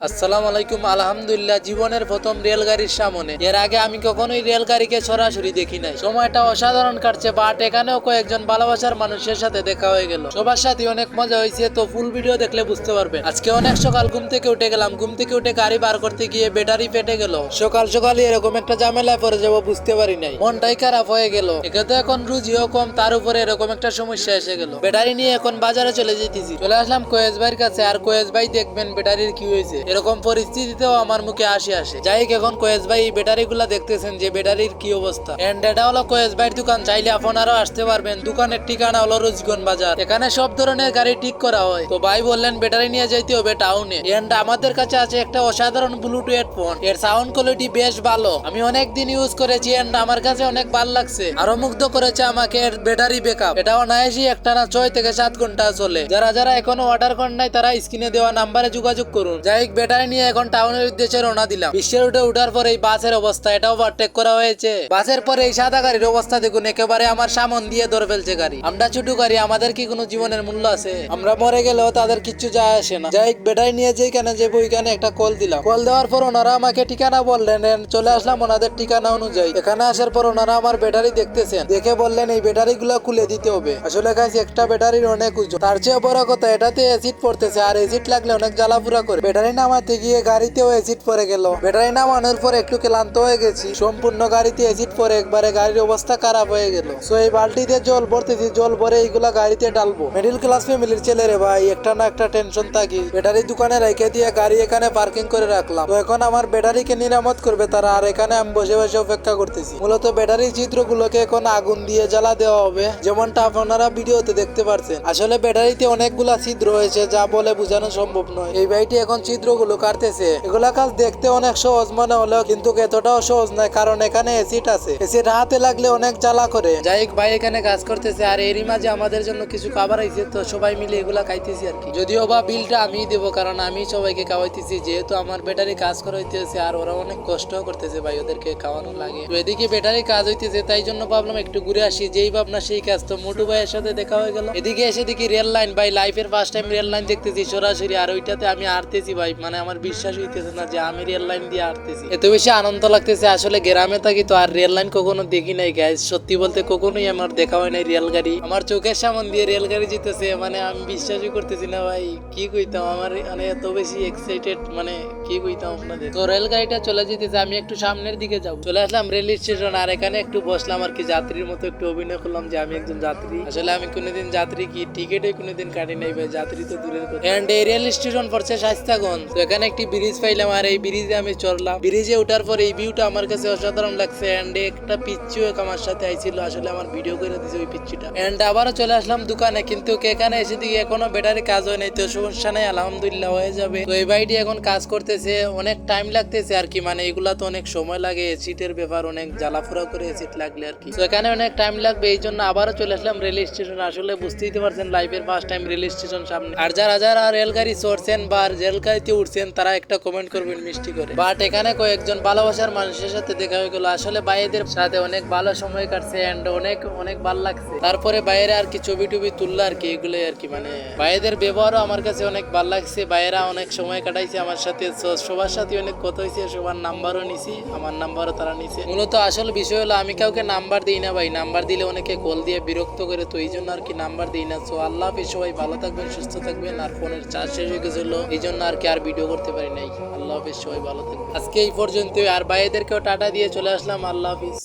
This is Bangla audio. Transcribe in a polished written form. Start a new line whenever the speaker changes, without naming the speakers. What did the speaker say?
আসসালামু আলাইকুম। আলহামদুলিল্লাহ, জীবনের প্রথম রেলগাড়ির সামনে। এর আগে আমি কখনোই রেলগাড়িকে সরাসরি দেখি নাই। সময়টা অসাধারণ কাটছে, বাট এখানেও কয়েকজন ভালোবাসার মানুষের সাথে দেখা হয়ে গেল। সবার সাথে অনেক মজা হয়েছে, তো ফুল ভিডিও দেখলে বুঝতে পারবেন। আজকে অনেক সকাল ঘুম থেকে উঠে গেলাম। ঘুম থেকে উঠে গাড়ি বার করতে গিয়ে ব্যাটারি ফেটে গেল। সকাল সকালই এরকম একটা ঝামেলায় পড়ে যাবো বুঝতে পারি নাই। মনটাই খারাপ হয়ে গেল। একে তো এখন রুজিও কম, তার উপরে এরকম একটা সমস্যা এসে গেল। ব্যাটারি নিয়ে এখন বাজারে চলে যেতেছি। চলে আসলাম কোয়েস ভাইয়ের কাছে। আর কোয়েস ভাই দেখবেন ব্যাটারির কি হয়েছে। এরকম পরিস্থিতিতেও আমার মুখে আসে যাই হোক, এখন কোয়েস ভাই এই ব্যাটারি গুলা দেখতেছেন যে ব্যাটারির কি অবস্থা। এন্ড এটা হলো কোয়েস ভাইয়ের দোকান, চাইলে আপনারাও আসতে পারবেন। দোকানের ঠিকানা হলো রোজগন বাজার। এখানে সব ধরনের গাড়ি ঠিক করা হয়। তো ভাই বললেন ব্যাটারি নিয়ে যাইতে হবে টাউনে। এন্ড আমাদের কাছে আছে একটা অসাধারণ ব্লুটুথ হেডফোন। এর সাউন্ড কোয়ালিটি বেশ ভালো। আমি অনেক দিন ইউজ করেছি এন্ড আমার কাছে অনেক ভালো লাগছে। আরো মুগ্ধ করেছে আমাকে এর ব্যাটারি ব্যাকআপ। এটা অনায়াসই একটা না 6 থেকে 7 ঘন্টা চলে। যারা যারা এখনো অর্ডার করেন নাই তারা স্ক্রিনে দেওয়া নাম্বারে যোগাযোগ করুন। যাই হোক, ব্যাটারি নিয়ে এখন টাউনের উদ্দেশ্যে রওনা দিলাম। বিশ্বের উঠে উঠার পরে এই বাসের অবস্থা, এটা ওভারটেক করা হয়েছে। বাসের পরে এই সাদা গাড়ির অবস্থা দেখুন, একেবারে আমার সামন দিয়ে ধরে ফেলছে গাড়ি। আমরা ছোট গাড়ি, আমাদের কি কোনো জীবনের মূল্য আছে? আমরা মরে গেলেও তাদের কিচ্ছু যায় আসে না। যাই হোক, ব্যাটারি নিয়ে যেখানে যাবো ওইখানে একটা কল দিলাম। কল দেওয়ার পর ওনারা আমাকে ঠিকানা বললেন। চলে আসলাম ওনাদের ঠিকানা অনুযায়ী। এখানে আসার পর ওনারা আমার ব্যাটারি দেখতেছেন। দেখে বললেন এই ব্যাটারি গুলা খুলে দিতে হবে। আসলে গাইস, একটা ব্যাটারির অনেক ওজন। তার চেয়ে বড় কথা, এটাতে অ্যাসিড পড়তেছে। আর অ্যাসিড লাগলে অনেক জ্বালাপুরা করে। ব্যাটারি নামাতে গিয়ে গাড়িতেও অ্যাসিড পড়ে গেল। ব্যাটারি নামানোর পর একটু ক্লান্ত হয়ে গেছি। সম্পূর্ণ গাড়িতে অ্যাসিড পরে একবারে গাড়ির অবস্থা খারাপ হয়ে গেল। সো এই বালতিতে জল ভরতেছি, জল ভরে এইগুলা গাড়িতে ডালবো। মিডিল ক্লাস ফ্যামিলির ছেলে রে ভাই, একটা না একটা টেনশন থাকি। ব্যাটারি দোকানে রেখে দিয়ে গাড়ি এখানে পার্কিং করে রাখলাম। তো এখন আমার ব্যাটারিকে নিরামত করবে তারা, আর এখানে আমি বসে বসে অপেক্ষা করতেছি। মূলত ব্যাটারির চিত্রগুলোকে এখন আগুন দিয়ে জ্বালা দেওয়া হবে, যেমনটা আপনারা ভিডিওতে দেখতে পাচ্ছেন। আসলে ব্যাটারিতে অনেকগুলা ছিদ্র হয়েছে, যা বলে বোঝানো সম্ভব নয়। এই ভাইটি এখন ছিদ্রগুলো কাটতেছে। এগুলা কাজ দেখতে অনেক সহজ মনে হলেও কিন্তু এতটাও সহজ নয়, কারণ এখানে অ্যাসিড আছে। অ্যাসিড হাতে লাগলে অনেক জ্বালা করে। যাই হোক, ভাই এখানে কাজ করতেছে। আর এরই মাঝে আমাদের জন্য কিছু খাবার আইছে, তো সবাই মিলে এগুলা খাইতেছি আর কি। যদিও বা বিলটা আমিই দেবো, কারণ আমি সবাইকে খাওয়াইতেছি, যেহেতু আমার ব্যাটারি কাজ করাইতেছে। আর ওরা অনেক কষ্ট করতেছে ভাই, ওদেরকে খাওয়ানো লাগে। তো এদিকে ব্যাটারি কাজ হইতেছে, তাই জন্য ভাবলাম একটু ঘুরে আসি। যেই ভাবনা সেই কাজ। তো মোটু ভাইয়ের সাথে দেখা হয়ে গেল। এদিকে এসে দেখি রেল লাইন। ভাই লাইফের ফার্স্ট টাইম রেল লাইন দেখতেছি সরাসরি। আর ওইটাতে আমি আটতেছি ভাই, মানে আমার বিশ্বাস হইতেছে না যে আমি রেল লাইন দিয়ে আটতেছি। এত বেশি আনন্দ লাগতেছে। আসলে গ্রামে থাকি তো, আর রেল লাইন কখনো দেখি নাই গাইস। সত্যি বলতে কখনোই আমার দেখা হয় নাই রেলগাড়ি। আমার চোখের সামনে দিয়ে রেলগাড়ি যেতেছে, মানে আমি বিশ্বাসই করতেছি না ভাই। কি কইতাম, আমার মানে এত বেশি এক্সাইটেড, মানে কি কইতাম আপনাদের। তো রেলগাড়িটা চলে যেতেছে, আমি একটু সামনের দিকে যাব। চলে আসলাম রেল স্টেশন। আর এখানে একটু বসলাম আর কি, যাত্রীর মতো একটু অভিনয় করলাম যে আমি একজন যাত্রী। আসলে আমি কোনোদিন যাত্রী কি টিকিটে কোনোদিন কাটি নাই ভাই, যাত্রী তো দূরের কথা। এন্ড এই রেল স্টেশন পড়ছে শাইস্তাগঞ্জ। তো এখানে একটি ব্রিজ পাইলাম, আর এই ব্রিজে আমি চড়লাম। ব্রিজে ওঠার পর এই ভিউটা আমার কাছে অসাধারণ লাগছে। এন্ড একটা পিচ্চু আমার সাথে আইছিল, আসলে আমার ভিডিও করে দিয়েছে ওই পিচ্চুটা। এন্ড আবারও চলে আসলাম দোকানে, কিন্তু এখানে এসে দিকে এখনো ব্যাটারি কাজ হয় নাই। তো সমস্যা নাই, আলহামদুলিল্লাহ হয়ে যাবে। তো এই ভাইটি এখন কাজ করতেছে, অনেক টাইম লাগতেছে আর কি। মানে এগুলা তো অনেক সময় লাগে, সিটের ব্যাপার, অনেক জ্বালাফোড়া করে সিট লাগলে আর কি। তো এখানে অনেক টাইম লাগবে, এই জন্য আবারও চলে আসলাম রেল স্টেশন। আসলে বুঝতেই পারছেন লাইফের ফার্স্ট টাইম রেল স্টেশন সামনে। আর যারা যারা রেলগাড়ি চড়ছেন বা রেলগাড়িতে উঠছেন তারা একটা কমেন্ট করবেন মিষ্টি করে। বাট এখানে কয়েকজন ভালোবাসার মানুষের সাথে দেখা হয়ে গেল। আসলে ভাইদের সাথে অনেক ভালো সময় কাটছে এন্ড অনেক অনেক ভালো লাগছে। তারপরে বাইরে আর কি ছবি টবি তুললো আর কি, এগুলো আর কি। মানে ভাইদের ব্যবহারও আমার কাছে অনেক ভালো লাগছে। ভাইয়েরা অনেক সময় কাটাইছে আমার সাথে, সবার সাথে অনেক কথা হয়েছে। সবার নাম্বারও নিছি, আমার নাম্বারও তারা নিছে। মূলত আসল বিষয় হলো আমি কাউকে নাম্বার দিই না ভাই। নাম্বার দিলে অনেকে কল দিয়ে বিরক্ত করে, তো এই জন্য আর কি নাম্বার দিই না। তো আল্লাহ হাফেজ, সবাই ভালো থাকবেন, সুস্থ থাকবেন। আর ফোনের চার্জ শেষ হয়ে গেছিল, এই জন্য আর কি আর ভিডিও করতে পারি নাই। আল্লাহ হাফেজ, সবাই ভালো থাকবেন। আজকে এই পর্যন্ত। আর ভাইদেরকেও টাটা দিয়ে চলে আসলাম। আল্লাহ হাফেজ।